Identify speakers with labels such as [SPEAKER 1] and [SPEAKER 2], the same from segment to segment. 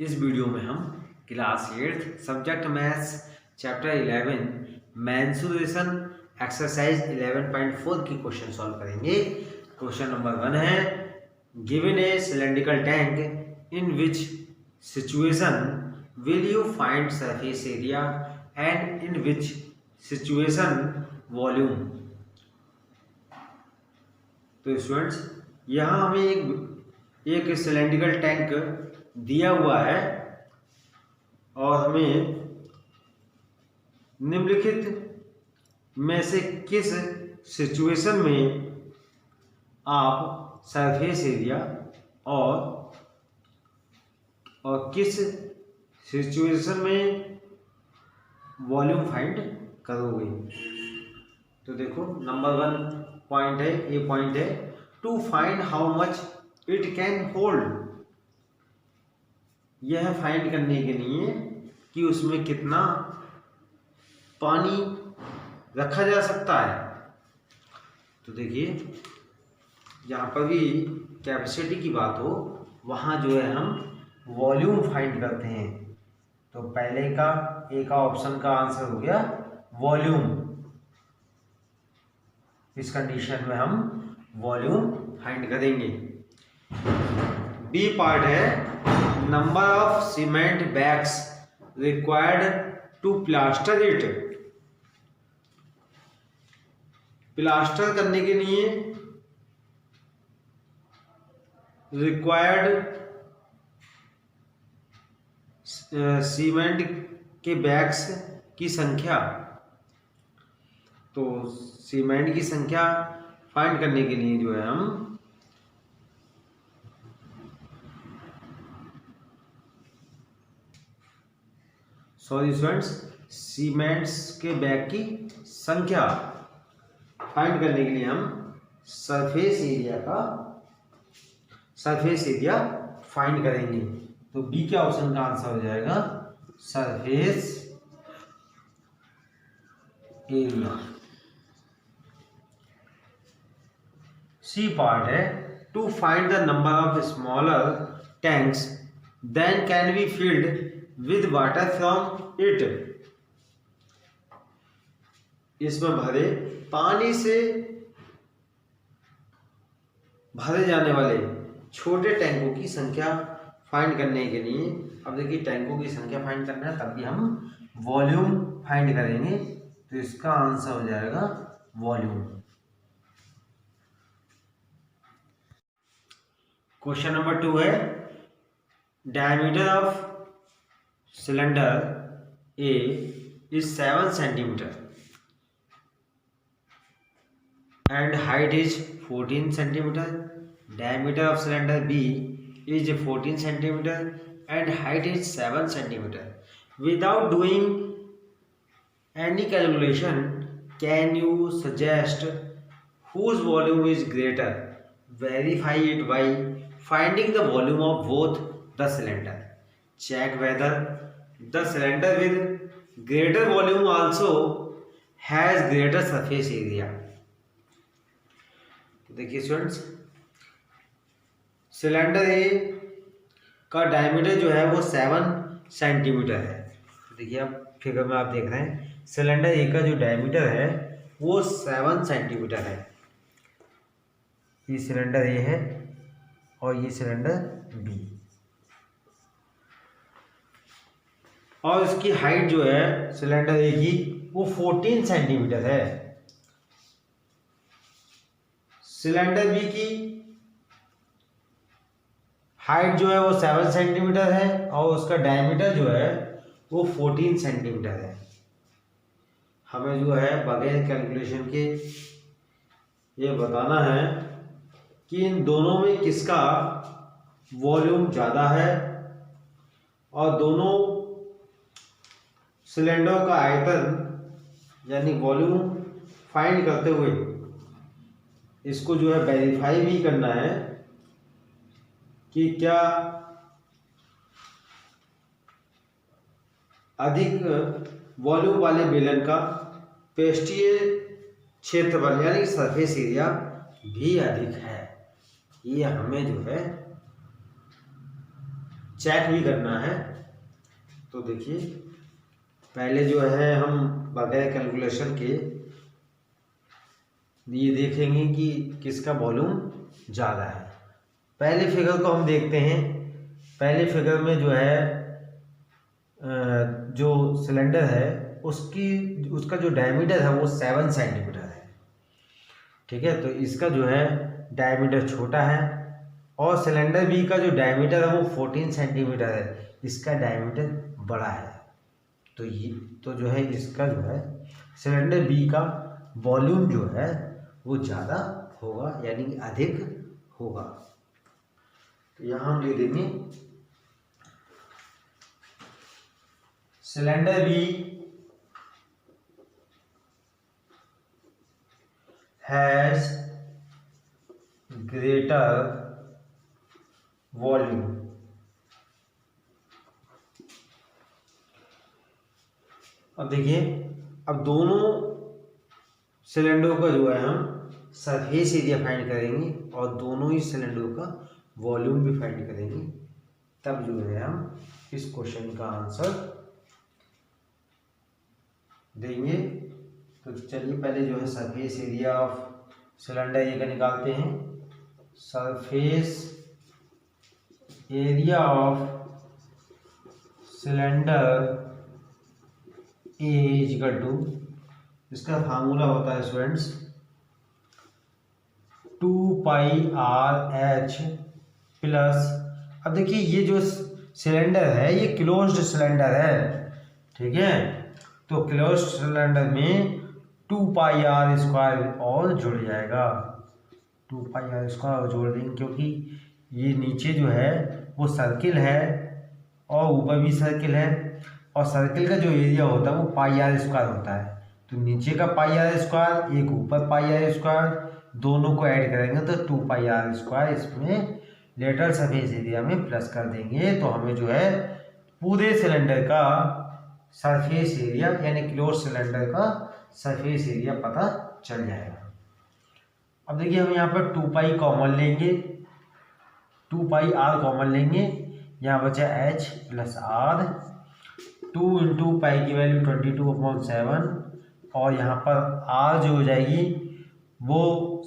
[SPEAKER 1] इस वीडियो में हम class 8 subject maths chapter 11 mensuration exercise 11.4 की क्वेश्चन सॉल्व करेंगे। क्वेश्चन नंबर 1 है, given A cylindrical tank in which situation will you find surface area and in which situation volume. तो students, यहाँ हमें एक सिलेंड्रिकल टैंक दिया हुआ है और हमें निम्नलिखित में से किस सिचुएशन में आप सरफेस एरिया और किस सिचुएशन में वॉल्यूम फाइंड करोगे। तो देखो, नंबर 1 पॉइंट है, ए पॉइंट है, to find how much it can hold. यह फाइंड करने के लिए कि उसमें कितना पानी रखा जा सकता है। तो देखिए, यहाँ पर भी कैपेसिटी की बात हो, वहाँ जो है हम वॉल्यूम फाइंड करते हैं। तो पहले का ए का ऑप्शन का आंसर हो गया वॉल्यूम। इस कंडीशन में हम वॉल्यूम फाइंड करेंगे। बी पार्ट है, number of cement bags required to plaster it. Plaster करने के लिए रिक्वायर्ड सीमेंट के बैग्स की संख्या। तो सीमेंट की संख्या फाइंड करने के लिए जो है हम स्टूडेंट्स, सीमेंट्स के बैग की संख्या फाइंड करने के लिए हम सरफेस एरिया फाइंड करेंगे। तो बी के ऑप्शन का आंसर हो जाएगा सरफेस एरिया। सी पार्ट है, to find the number of smaller tanks then can be filled with water from it. इसमें भरे पानी से भरे जाने वाले छोटे टैंकों की संख्या फाइंड करने के लिए, अब देखिए टैंकों की संख्या फाइंड करना है, तब भी हम वॉल्यूम फाइंड करेंगे। तो इसका आंसर हो जाएगा वॉल्यूम। क्वेश्चन नंबर 2 है, diameter of cylinder A is 7 centimeter and height is 14 centimeter. Diameter of cylinder B is 14 centimeter and height is 7 centimeter. Without doing any calculation, can you suggest whose volume is greater? Verify it by finding the volume of both the cylinder. Check whether the cylinder with greater volume also has greater surface area. तो देखिए students, cylinder A का diameter जो है वो 7 centimetre है। तो देखिए, आप फिगर में आप देख रहे हैं सिलेंडर ए का जो डायमीटर है वो 7 सेंटीमीटर है। ये सिलेंडर ए है और ये सिलेंडर बी, और इसकी हाइट जो है सिलेंडर ए की वो 14 सेंटीमीटर है। सिलेंडर बी की हाइट जो है वो 7 सेंटीमीटर है और उसका डायमीटर जो है वो 14 सेंटीमीटर है। हमें जो है बगैर कैलकुलेशन के ये बताना है कि इन दोनों में किसका वॉल्यूम ज़्यादा है, और दोनों सिलेंडर का आयतन यानी वॉल्यूम फाइंड करते हुए इसको जो है वेरीफाई भी करना है कि क्या अधिक वॉल्यूम वाले बेलन का पृष्ठीय क्षेत्रफल यानी सरफेस एरिया भी अधिक है। ये हमें जो है चेक भी करना है। तो देखिए पहले जो है हम बगैर कैलकुलेशन के ये देखेंगे कि किसका वॉल्यूम ज़्यादा है। पहले फिगर को हम देखते हैं। पहले फिगर में जो है जो सिलेंडर है उसका जो डायमीटर है वो 7 सेंटीमीटर है। ठीक है, तो इसका जो है डायमीटर छोटा है और सिलेंडर बी का जो डायमीटर है वो 14 सेंटीमीटर है, इसका डायमीटर बड़ा है। तो जो है इसका जो है सिलेंडर बी का वॉल्यूम जो है वो ज़्यादा होगा, यानी कि अधिक होगा। तो यहाँ हम लिख देंगे cylinder B has greater volume. अब देखिए, अब दोनों सिलेंडरों का जो है हम सरफेस एरिया फाइंड करेंगे और दोनों ही सिलेंडरों का वॉल्यूम भी फाइंड करेंगे, तब जो है हम इस क्वेश्चन का आंसर देंगे। तो चलिए पहले जो है surface area of cylinder A का निकालते हैं। Surface area of cylinder A is equal to, इसका फार्मूला होता है स्टूडेंट्स 2πr/h प्लस, अब देखिए ये जो सिलेंडर है ये क्लोज्ड सिलेंडर है। ठीक है, तो क्लोज्ड सिलेंडर में 2πr² और जुड़ जाएगा। 2πr² और जोड़ देंगे क्योंकि ये नीचे जो है वो सर्किल है और ऊपर भी सर्किल है, और सर्किल का जो एरिया होता है वो πr² होता है। तो नीचे का πr², एक ऊपर πr², दोनों को ऐड करेंगे तो 2πr², इसमें लेटर सरफेस एरिया में प्लस कर देंगे तो हमें जो है पूरे सिलेंडर का सरफेस एरिया यानी क्लोज सिलेंडर का सरफेस एरिया पता चल जाएगा। अब देखिए हम यहाँ पर 2π कॉमन लेंगे, 2πr कॉमन लेंगे, यहाँ बचा h प्लस r, 2 × π की वैल्यू 22/7 और यहाँ पर r जो हो जाएगी वो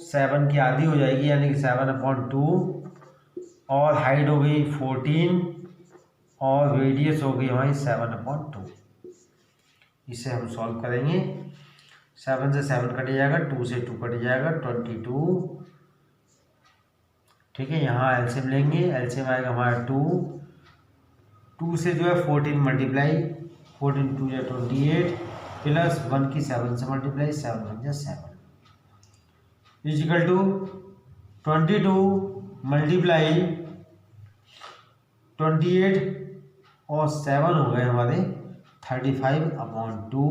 [SPEAKER 1] 7 की आधी हो जाएगी यानी कि 7/2, और हाइट हो गई 14 और रेडियस हो गई हमारी 7/2। इसे हम सॉल्व करेंगे। 7 से 7 कट जाएगा, 2 से 2 कट जाएगा, 22। ठीक है, यहाँ एलसीएम लेंगे, एलसीएम आएगा हमारा 2 से जो है 14 मल्टीप्लाई, 14 2 या 28 प्लस 1 की 7 से मल्टीप्लाई, 7 1 या 7 इजिकल टू 22 मल्टीप्लाई 28 और 7 हो गए हमारे 35/2।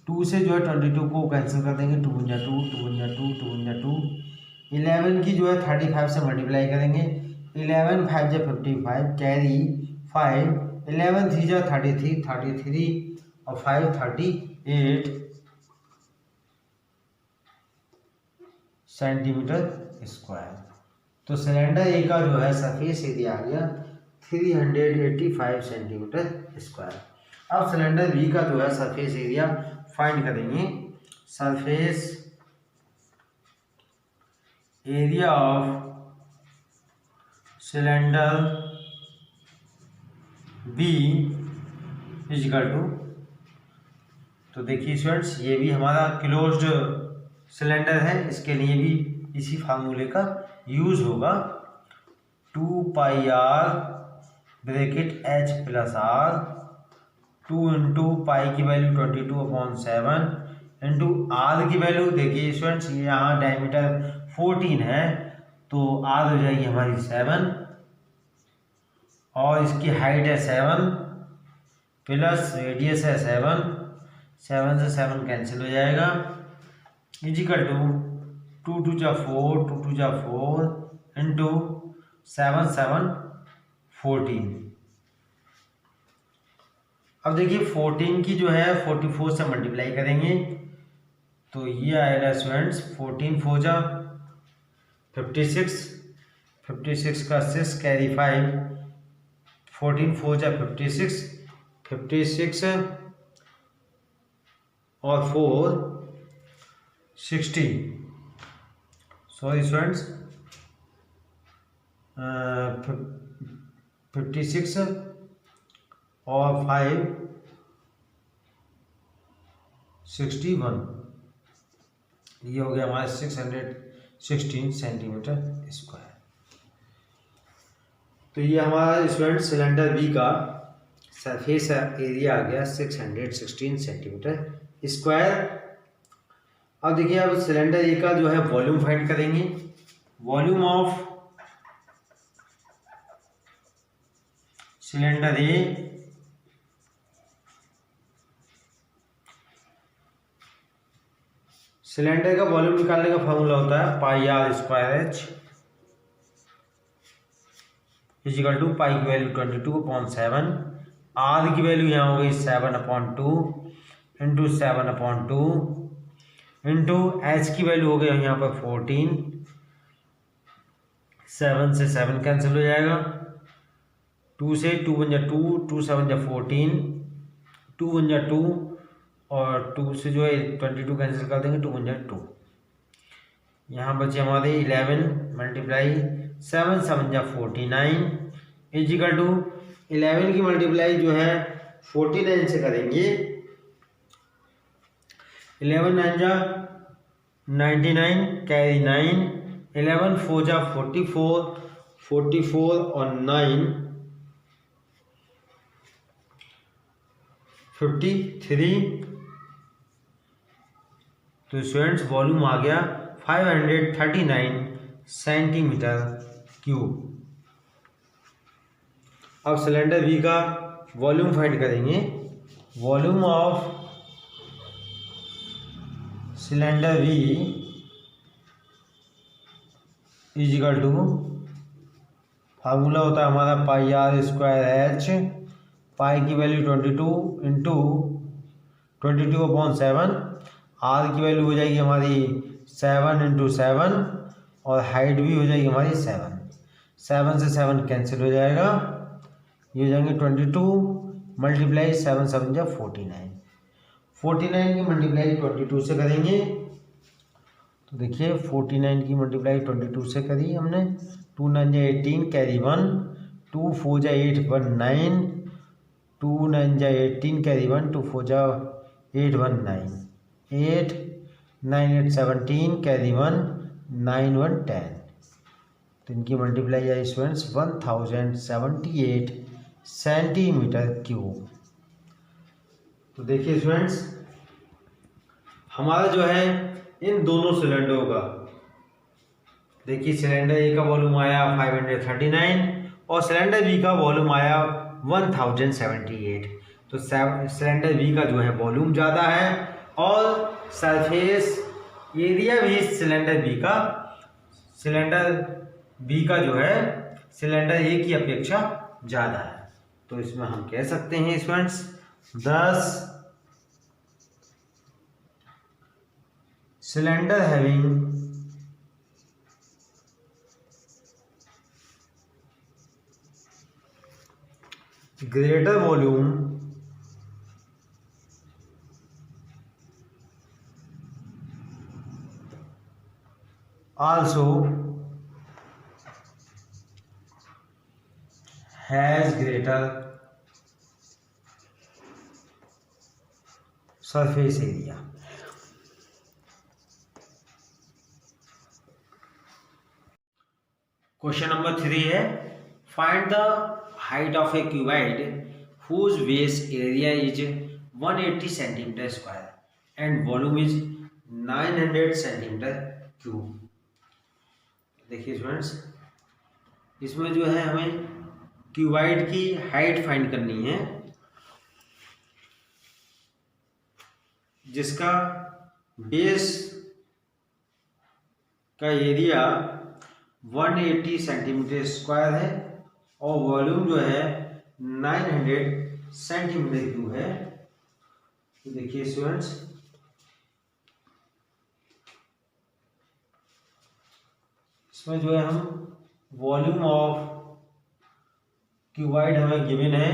[SPEAKER 1] 2 से जो है 22 को कैंसिल कर देंगे, 2 × 2 2 × 2 2 × 2। 11 की जो है 35 से मल्टीप्लाई करेंगे, 11 5 जा 55 कैरी 5, 11 3 जा 33 33 और 5 38 सेंटीमीटर स्क्वायर। तो सिलेंडर ए का जो है सरफेस एरिया आ गया 385 सेंटीमीटर स्क्वायर। अब सिलेंडर बी का जो है सरफेस एरिया फाइंड करेंगे। Surface area of cylinder B is equal to, तो देखिए स्टूडेंट्स ये भी हमारा क्लोज्ड सिलेंडर है, इसके लिए भी इसी फार्मूले का यूज होगा। 2πr bracket h plus r, 2 × π की वैल्यू 22/7 इंटू r की वैल्यू, देखिए स्टूडेंट्स यहाँ डायमीटर 14 है तो r हो जाएगी हमारी 7 और इसकी हाइट है 7 प्लस रेडियस है 7, 7 से 7 कैंसिल हो जाएगा, इजिकल टू 2 2 जा 4 2 2 जा 4 इंटू 7 7 14। अब देखिए 14 की जो है 44 से मल्टीप्लाई करेंगे तो ये आएगा स्टूडेंट्स 14 4 जा 56, 56 का 6 कैरी 5 14 4 जा 56, 56 और 4 60, सॉरी स्टूडेंट्स, 56 और 5 61, ये हो गया हमारा 616 सेंटीमीटर स्क्वायर। तो ये हमारा स्टूडेंट सिलेंडर बी का सरफेस एरिया आ गया 616 सेंटीमीटर स्क्वायर। अब देखिए, अब सिलेंडर ए का जो है वॉल्यूम फाइंड करेंगे। Volume of cylinder a cylinder का वॉल्यूम निकालने का फॉर्मूला होता है pi r square h is equal to pi की वैल्यू 22/7, आर की वैल्यू यहाँ हो गई 7/2 इंटू 7/2 इंटू एच की वैल्यू हो गई यहाँ पर 14, 7 से 7 कैंसिल हो जाएगा, 2 से 2 बन जा 2, 2 7 जा 14, 2 बन जा 2 और 2 से जो है 22 कैंसिल कर देंगे, 2 बन जा 2। यहाँ बचे हमारे 11 मल्टीप्लाई 7 7 जा 49 इजिकल टू 11 की मल्टीप्लाई जो है 49 से करेंगे, 11 9 जा 99 कैरी 9, 11 4 जा 44, 44 और 9 53। तो स्टूडेंट्स वॉल्यूम आ गया 539 सेंटीमीटर क्यूब। अब सिलेंडर बी का वॉल्यूम फाइंड करेंगे। Volume of cylinder B is equal to, formula होता है हमारा pi r square h, pi की वैल्यू 22 इंटू 22/7, आर की वैल्यू हो जाएगी हमारी 7 इंटू 7 और हाइट भी हो जाएगी हमारी 7, 7 से 7 कैंसिल हो जाएगा, ये हो जाएंगे 22 मल्टीप्लाई 7 7 जा 49, 49 की मल्टीप्लाई 22 से करेंगे। तो देखिए 49 की मल्टीप्लाई 22 से करी हमने, 2 9 जा 18 कैरी 1, 2 4 जा 8 1 9, 2 9 जा 18 कैरी 1, 2 4 जा 8 1 9, 8 9 8 17 कैरी 1, 9 1 10। तो इनकी मल्टीप्लाई आई स्टूडेंट्स 1078 सेंटीमीटर क्यूब। तो देखिए स्टूडेंट्स, हमारा जो है इन दोनों सिलेंडरों का, देखिए सिलेंडर ए का वॉल्यूम आया 539 और सिलेंडर बी का वॉल्यूम आया 1078। तो सिलेंडर बी का जो है वॉल्यूम ज़्यादा है और सरफेस एरिया भी सिलेंडर बी का जो है सिलेंडर ए की अपेक्षा ज़्यादा है। तो इसमें हम कह सकते हैं students 10 cylinder having greater volume also has greater surface area। Question number 3 है, find the height of a cuboid whose base area is 180 centimeter square and volume is 900 centimeter cube। देखिए स्टूडेंट्स, इसमें जो है हमें क्यूबाइड की height find करनी है जिसका बेस का एरिया 180 सेंटीमीटर स्क्वायर है और वॉल्यूम जो है 900 सेंटीमीटर क्यूब है। तो देखिए स्टूडेंट्स, इसमें जो है हम वॉल्यूम ऑफ क्यूबाइड हमें गिवन है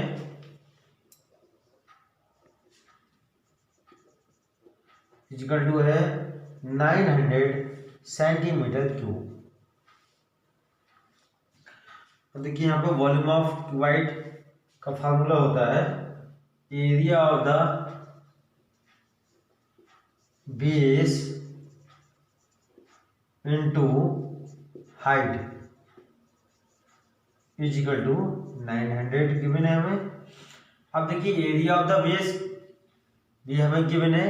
[SPEAKER 1] इक्वल टू है 900 सेंटीमीटर क्यूब। तो देखिए यहाँ पे वॉल्यूम ऑफ क्यूबाइड का फार्मूला होता है area of the base into height is equal to 900 given है हमें। अब देखिए एरिया ऑफ द बेस भी हमें गिवन है,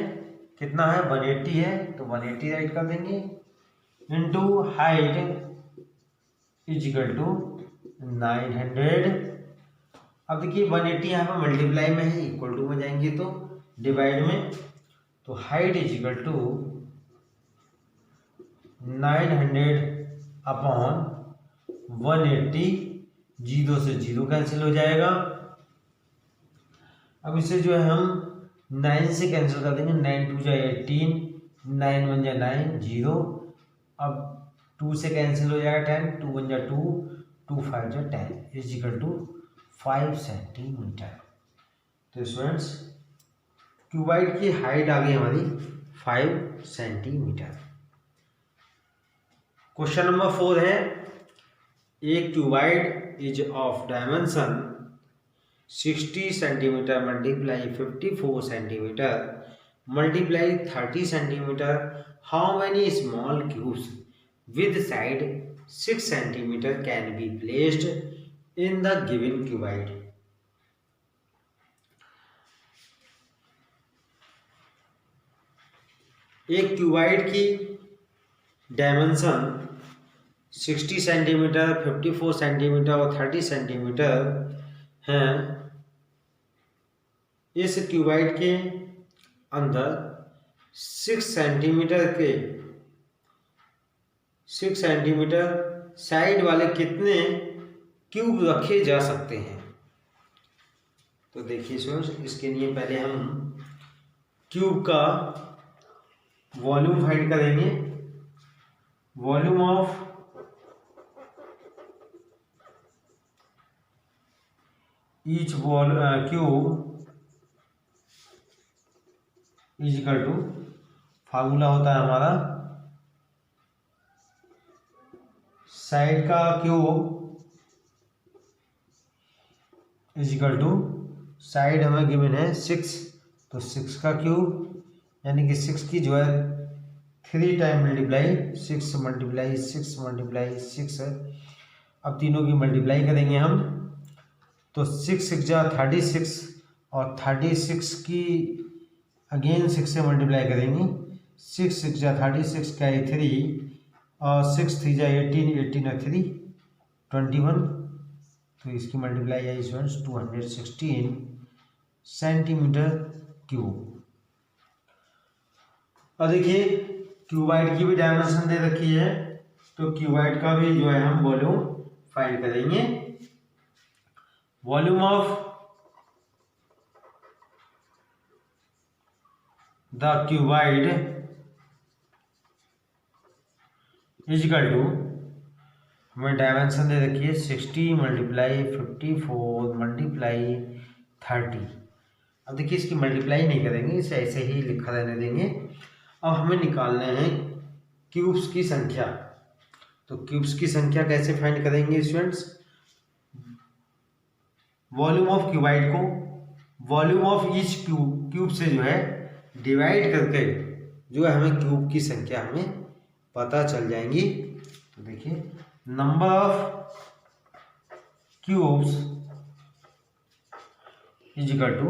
[SPEAKER 1] कितना है 180 है, तो 180 राइट कर देंगे into height is equal to 900। अब देखिए 180 यहाँ पे मल्टीप्लाई में है, इक्वल टू में जाएंगे तो डिवाइड में, तो height is equal to 900 upon 180, 0 से 0 कैंसिल हो जाएगा। अब इसे जो है हम 9 से कैंसिल कर देंगे, 9 2 जा 18, 9 1 जा 9, 0। अब 2 से कैंसिल हो जाएगा 10, 2 1 जा 2, 2 5 जा 10 इज इक्वल टू 5 सेंटीमीटर। तो स्टूडेंट्स क्यूबाइड की हाइट आ गई हमारी 5 सेंटीमीटर। क्वेश्चन नंबर 4 है एक cuboid is of dimension 60 centimetre multiply 54 centimetre multiply 30 centimetre, how many small cubes with side 6 centimetre can be placed in the given cuboid. एक cuboid की dimension 60 centimetre, 54 centimetre और 30 centimetre हैं। इस cuboid के अंदर 6 centimetre side वाले कितने cube रखे जा सकते हैं। तो देखिए स्टूडेंट्स इसके लिए पहले हम क्यूब का वॉल्यूम फाइंड करेंगे। Volume of each cube is equal to, formula होता है हमारा साइड का cube is equal to, side हमें गिवन है 6, तो 6 का क्यूब यानी कि 6 की जो है 3 टाइम मल्टीप्लाई 6 मल्टीप्लाई 6 मल्टीप्लाई 6। अब तीनों की मल्टीप्लाई करेंगे हम, तो 6 6 जा 36 और 36 की अगेन 6 से मल्टीप्लाई करेंगे, 6 6 जा 36 का 3 और 6 3 जा 18, 18 और 3 21, तो इसकी मल्टीप्लाई आई स्टूडेंट्स 216 सेंटीमीटर क्यूब। और देखिए क्यूबाइड की भी डायमेंशन दे रखी है, तो क्यूबाइड का भी जो है हम वॉल्यूम फाइंड करेंगे। Volume of the cuboid is equal to, हमें डायमेंशन दे रखी है 60 मल्टीप्लाई 54 मल्टीप्लाई 30। अब देखिए इसकी मल्टीप्लाई नहीं करेंगे, इसे ऐसे ही लिखा रहने देंगे। अब हमें निकालने हैं क्यूब्स की संख्या। तो क्यूब्स की संख्या कैसे फाइंड करेंगे स्टूडेंट्स, वॉल्यूम ऑफ क्यूबाइड को वॉल्यूम ऑफ ईच क्यूब से जो है डिवाइड करके जो है हमें क्यूब की संख्या हमें पता चल जाएंगी। तो देखिए number of cubes is equal to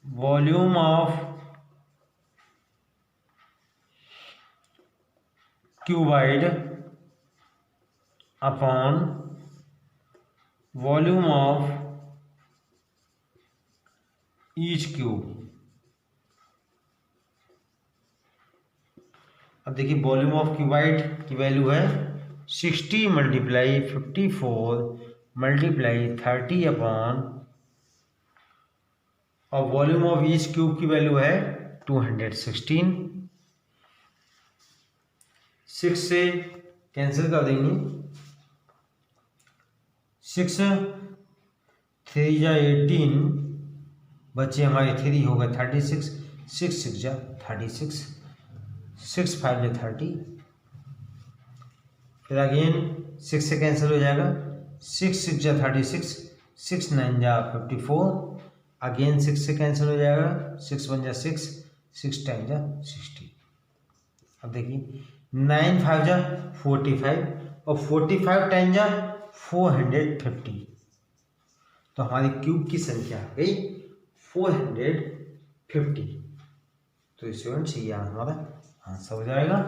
[SPEAKER 1] volume of cuboid upon volume of each cube. अब देखिए वॉल्यूम ऑफ क्यूबाइड की वैल्यू है 60 मल्टीप्लाई 54 मल्टीप्लाई 30 अपॉन, और वॉल्यूम ऑफ ईच क्यूब की वैल्यू है 216। 6 से कैंसिल कर देंगे, 6 3 जा 18, बच्चे हमारे 3 हो गए 36, 6 6 जा 36, 6 5 जा 30, फिर अगेन 6 से कैंसिल हो जाएगा, 6 6 जा 36, 6 9 जा 54, अगेन 6 से कैंसिल हो जाएगा, 6 1 जा 6, 6 10 जा 60। अब देखिए 9 5 जा 45 और 45 10 जा 450, तो हमारी क्यूब की संख्या आ गई 450। तो स्टूडेंट्स ये हमारा आंसर हो जाएगा।